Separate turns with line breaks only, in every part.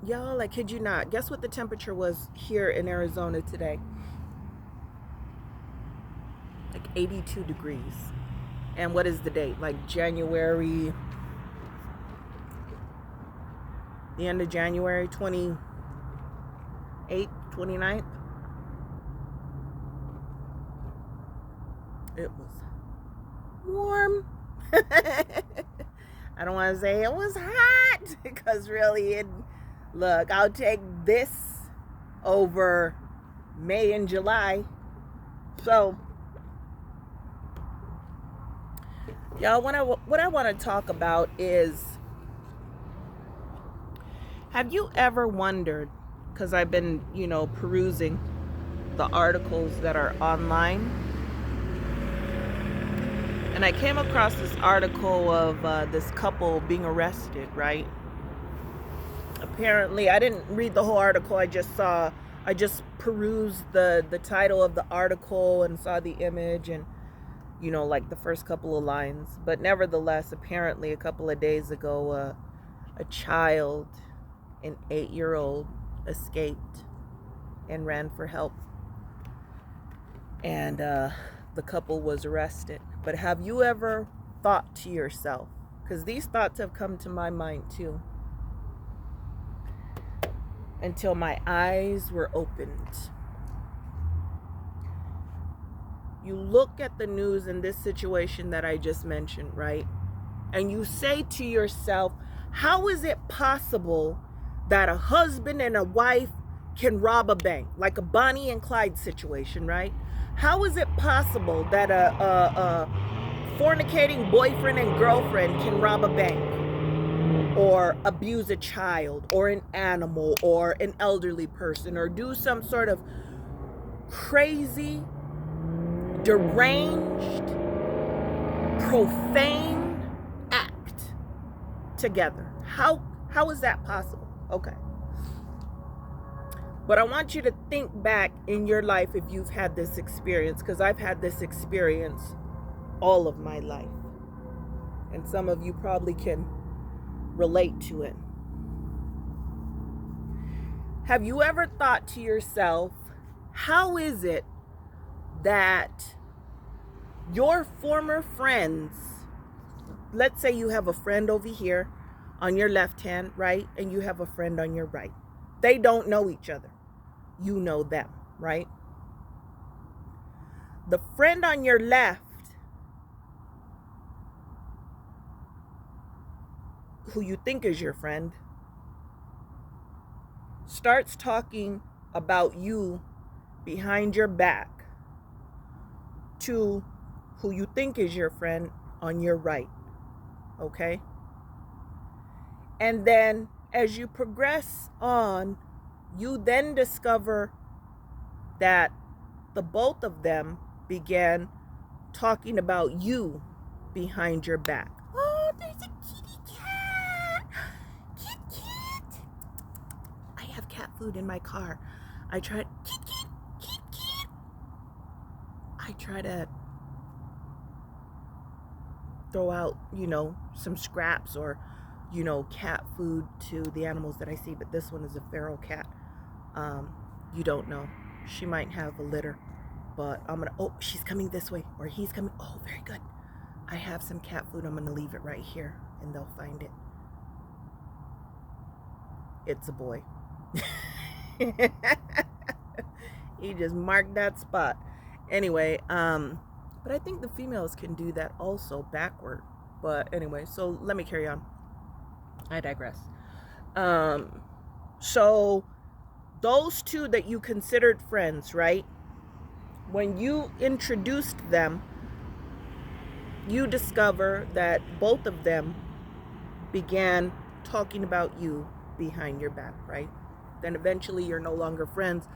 Y'all, I kid you not. Guess what the temperature was here in Arizona today? Like 82 degrees. And what is the date? Like January, the end of January, 28th, 29th. It was warm. I don't want to say it was hot because really look, I'll take this over May and July. So, y'all, what I want to talk about is, have you ever wondered, because I've been, perusing the articles that are online, and I came across this article of this couple being arrested, right? Apparently, I didn't read the whole article. I just perused the title of the article and saw the image and, like the first couple of lines. But nevertheless, apparently a couple of days ago, a child, an 8-year-old, escaped and ran for help. And the couple was arrested. But have you ever thought to yourself, because these thoughts have come to my mind too, until my eyes were opened. You look at the news in this situation that I just mentioned, right? And you say to yourself, how is it possible that a husband and a wife can rob a bank? Like a Bonnie and Clyde situation, right? How is it possible that a fornicating boyfriend and girlfriend can rob a bank, or abuse a child, or an animal, or an elderly person, or do some sort of crazy, deranged, profane act together? How is that possible? Okay. But I want you to think back in your life if you've had this experience, because I've had this experience all of my life. And some of you probably can relate to it. Have you ever thought to yourself, how is it that your former friends, let's say you have a friend over here on your left hand, right? And you have a friend on your right. They don't know each other. You know them, right? The friend on your left, who you think is your friend, starts talking about you behind your back to who you think is your friend on your right, okay? And then as you progress on, you then discover that the both of them began talking about you behind your back. Oh, there's a kitty cat. Kit. I have cat food in my car. I tried, kit. I try to throw out, some scraps or, cat food to the animals that I see, but this one is a feral cat. You don't know. She might have a litter, but she's coming this way, or he's coming. Oh, very good. I have some cat food. I'm going to leave it right here, and they'll find it. It's a boy. He just marked that spot. Anyway, but I think the females can do that also backward. But anyway, so let me carry on. I digress. So those two that you considered friends, right? When you introduced them, you discover that both of them began talking about you behind your back, right? Then eventually you're no longer friends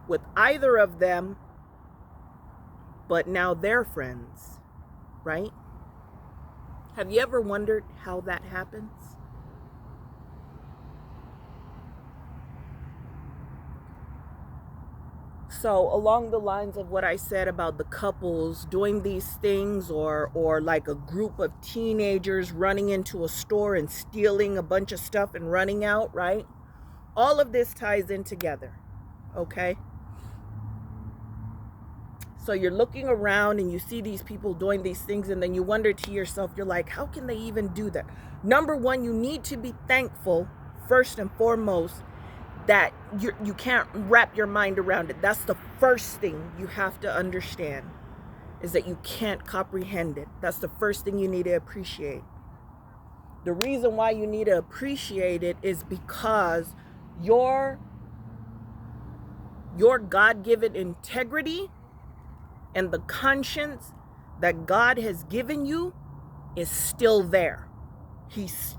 with either of them, but now they're friends, right? Have you ever wondered how that happens? So along the lines of what I said about the couples doing these things, or like a group of teenagers running into a store and stealing a bunch of stuff and running out, right? all of this ties in together, okay? So you're looking around and you see these people doing these things, and then you wonder to yourself, you're like, how can they even do that? Number one, you need to be thankful, first and foremost, that you can't wrap your mind around it. That's the first thing you have to understand, is that you can't comprehend it. That's the first thing you need to appreciate. The reason why you need to appreciate it is because your God-given integrity and the conscience that God has given you is still there. He's,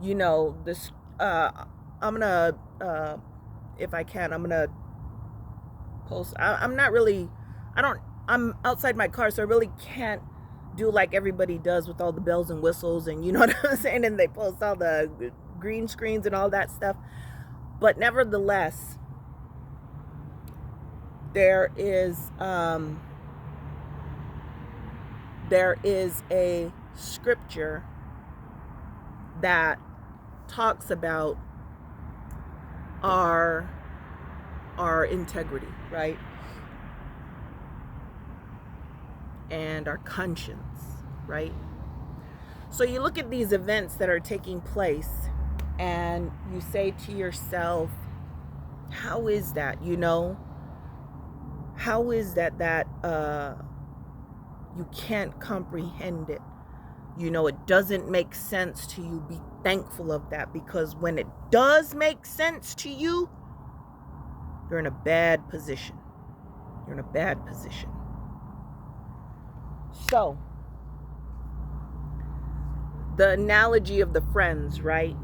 this, I'm gonna, if I can, I'm gonna post. I'm outside my car, so I really can't do like everybody does with all the bells and whistles, and you know what I'm saying, and they post all the green screens and all that stuff. But nevertheless, there is a scripture that talks about our integrity, right? And our conscience, right? So you look at these events that are taking place and you say to yourself, how is that, how is that you can't comprehend it? It doesn't make sense to you. Be thankful of that, because when it does make sense to you, you're in a bad position. You're in a bad position. So, the analogy of the friends, right?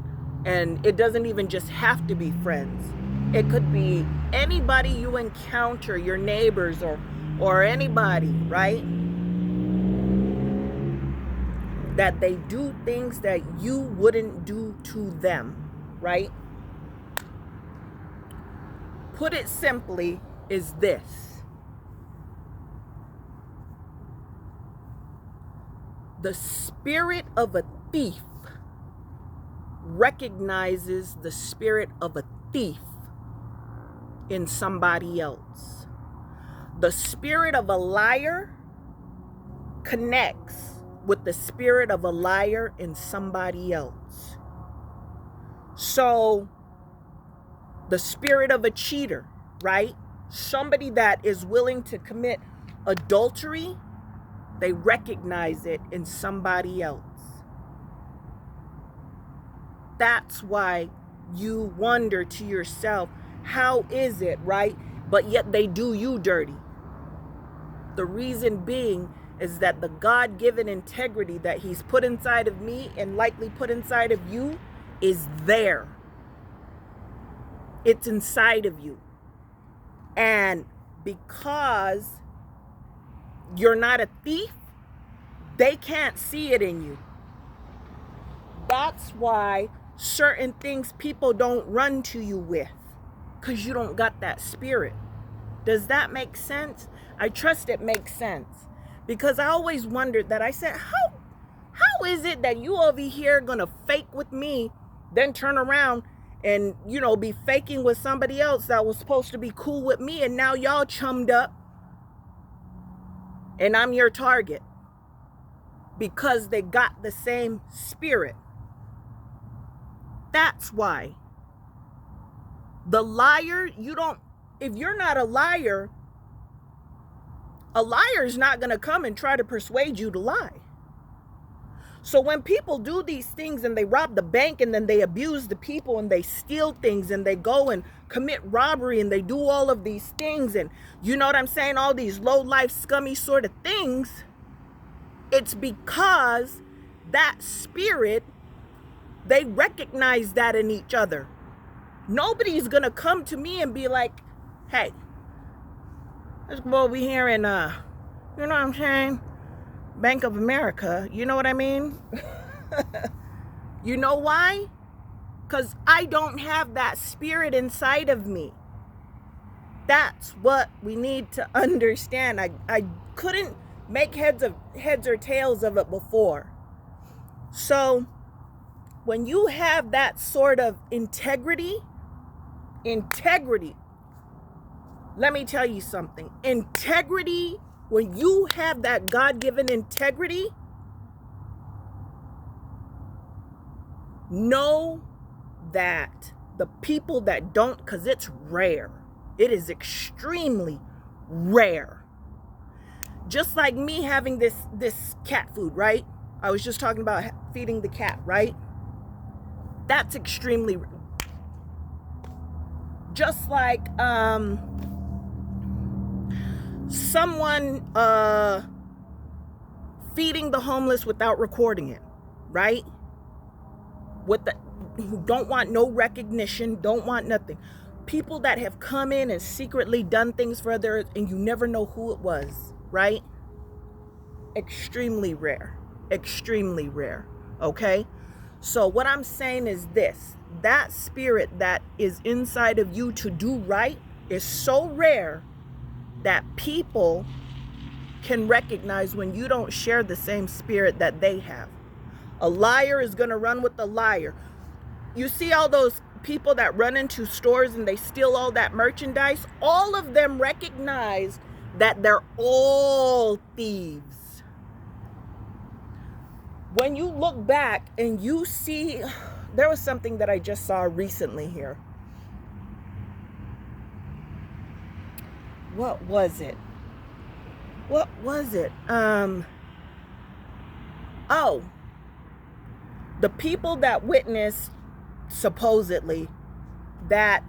And it doesn't even just have to be friends. It could be anybody you encounter, your neighbors or anybody, right? That they do things that you wouldn't do to them, right? Put it simply, is this: the spirit of a thief recognizes the spirit of a thief in somebody else. The spirit of a liar connects with the spirit of a liar in somebody else. So, the spirit of a cheater, right? Somebody that is willing to commit adultery, they recognize it in somebody else. That's why you wonder to yourself, how is it, right? But yet they do you dirty. The reason being is that the God-given integrity that He's put inside of me and likely put inside of you is there. It's inside of you. And because you're not a thief, they can't see it in you. That's why certain things people don't run to you with, because you don't got that spirit. Does that make sense? I trust it makes sense. Because I always wondered that. I said, how is it that you over here gonna fake with me, then turn around and, be faking with somebody else that was supposed to be cool with me, and now y'all chummed up and I'm your target? Because they got the same spirit. That's why. The liar, if you're not a liar is not going to come and try to persuade you to lie. So when people do these things and they rob the bank and then they abuse the people and they steal things and they go and commit robbery and they do all of these things, and you know what I'm saying, all these low life scummy sort of things, it's because that spirit, they recognize that in each other. Nobody's going to come to me and be like, hey, let's go over here and, you know what I'm saying? Bank of America. You know what I mean? You know why? Because I don't have that spirit inside of me. That's what we need to understand. I couldn't make heads or tails of it before. So when you have that sort of integrity, Integrity. Let me tell you something. Integrity, when you have that God-given integrity, know that the people that don't, because it's rare. It is extremely rare. Just like me having this cat food, right? I was just talking about feeding the cat, right? That's extremely rare. Just like someone feeding the homeless without recording it, right? Who don't want no recognition, don't want nothing. People that have come in and secretly done things for others and you never know who it was, right? Extremely rare. Extremely rare. Okay? So what I'm saying is this. That spirit that is inside of you to do right is so rare that people can recognize when you don't share the same spirit that they have. A liar is going to run with the liar. You see all those people that run into stores and they steal all that merchandise? All of them recognize that they're all thieves. When you look back and you see, there was something that I just saw recently here. What was it? Oh, the people that witnessed supposedly that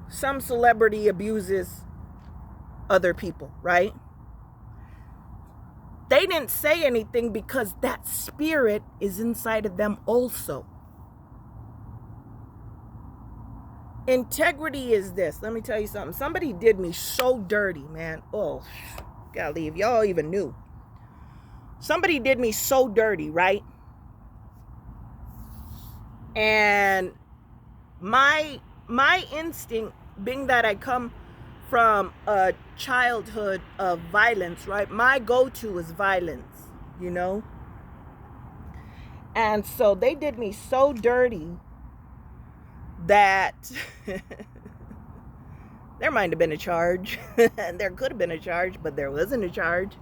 some celebrity abuses other people, right? They didn't say anything because that spirit is inside of them also. Integrity is this. Let me tell you something. Somebody did me so dirty, man. Oh, golly, if y'all even knew. Somebody did me so dirty, right? And my instinct, being that I come from a childhood of violence, right? My go-to is violence, you know? And so they did me so dirty that there might have been a charge. There could have been a charge, but there wasn't a charge.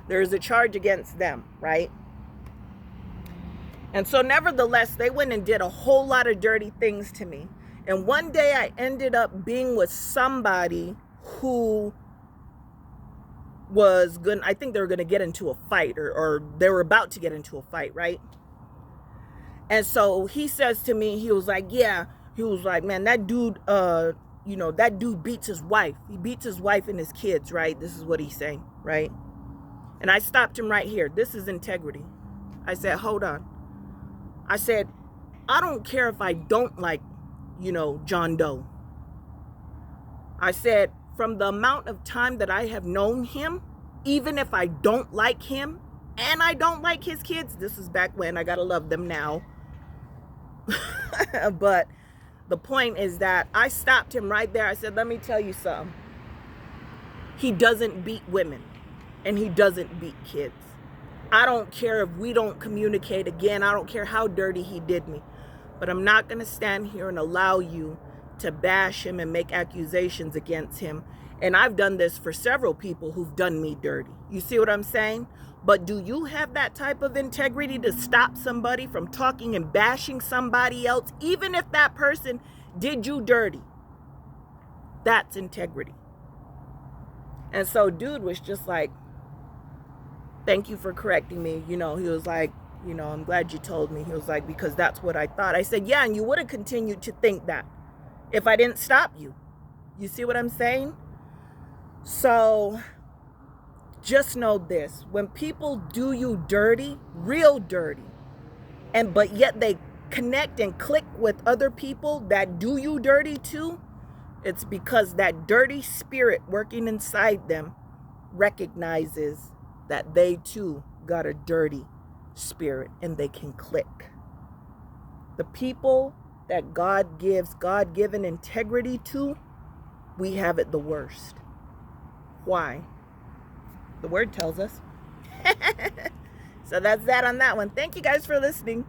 There's a charge against them, right? And so nevertheless, they went and did a whole lot of dirty things to me. And one day I ended up being with somebody who was good. I think they were going to get into a fight or they were about to get into a fight, right? And so he says to me, he was like, man, that dude, that dude beats his wife. He beats his wife and his kids, right? This is what he's saying, right? And I stopped him right here. This is integrity. I said, hold on. I said, I don't care if I don't like, John Doe. I said, from the amount of time that I have known him, even if I don't like him and I don't like his kids, this is back when, I gotta love them now. But the point is that I stopped him right there. I said, let me tell you something. He doesn't beat women and he doesn't beat kids. I don't care if we don't communicate again. I don't care how dirty he did me. But I'm not going to stand here and allow you to bash him and make accusations against him. And I've done this for several people who've done me dirty. You see what I'm saying? But do you have that type of integrity to stop somebody from talking and bashing somebody else, even if that person did you dirty? That's integrity. And so dude was just like, thank you for correcting me. He was like, I'm glad you told me. He was like, because that's what I thought. I said, yeah, and you would have continued to think that if I didn't stop you. You see what I'm saying? So just know this. When people do you dirty, real dirty, but yet they connect and click with other people that do you dirty too, it's because that dirty spirit working inside them recognizes that they too got a dirty spirit and they can click. The people that God gives God-given integrity to, we have it the worst. Why? The word tells us. So that's that on that one. Thank you guys for listening.